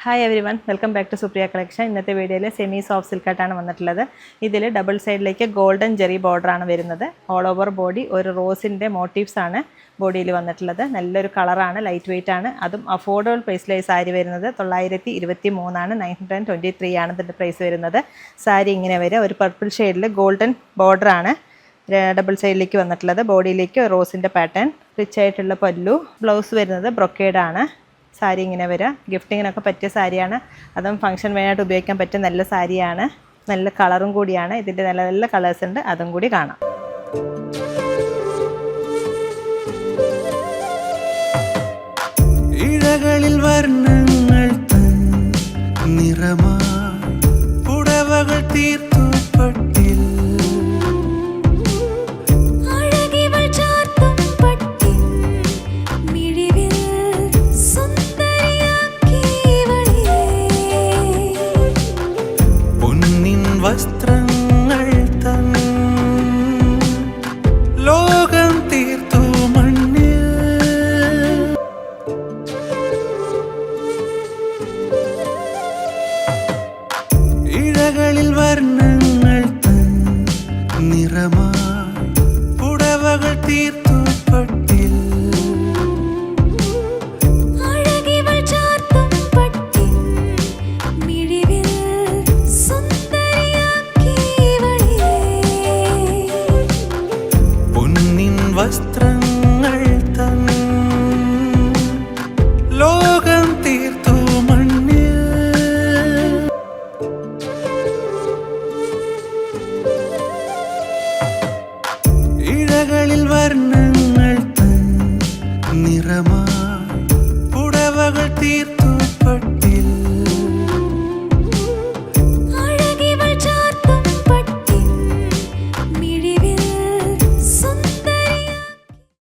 Hi everyone, welcome back to Supriya collection. ഇന്നത്തെ വീഡിയോയിൽ semi soft സിൽക്കായിട്ടാണ് വന്നിട്ടുള്ളത്. ഇതിൽ ഡബിൾ സൈഡിലേക്ക് ഗോൾഡൻ ജെറി ബോർഡറാണ് വരുന്നത്. ഓൾ ഓവർ ബോഡി ഒരു റോസിൻ്റെ മോട്ടീവ്സ് ആണ് ബോഡിയിൽ വന്നിട്ടുള്ളത്. നല്ലൊരു കളറാണ്, ലൈറ്റ് വെയിറ്റ് ആണ്. അതും അഫോർഡബിൾ പ്രൈസിലായി സാരി വരുന്നത് 923 923 ആണ് ഇതിൻ്റെ പ്രൈസ് വരുന്നത്. സാരി ഇങ്ങനെ വരിക, ഒരു പർപ്പിൾ ഷെയ്ഡിൽ ഗോൾഡൻ ബോർഡറാണ് ഡബിൾ സൈഡിലേക്ക് വന്നിട്ടുള്ളത്. ബോഡിയിലേക്ക് റോസിൻ്റെ പാറ്റേൺ, റിച്ച് ആയിട്ടുള്ള പല്ലു. ബ്ലൗസ് വരുന്നത് ബ്രൊക്കേഡാണ്. സാരി ഇങ്ങനെ വരിക, ഗിഫ്റ്റിങ്ങിനൊക്കെ പറ്റിയ സാരിയാണ്. അതും ഫംഗ്ഷൻ വേണമായിട്ട് ഉപയോഗിക്കാൻ പറ്റിയ നല്ല സാരിയാണ്. നല്ല കളറും കൂടിയാണ്. ഇതിൻ്റെ നല്ല നല്ല കളേഴ്സ് ഉണ്ട്, അതും കൂടി കാണാം. ഇഴകളിൽ വർണ്ണങ്ങൾ നിറമായി പുടവകൾ തീർത്തു പട്ടിൽ വസ്തു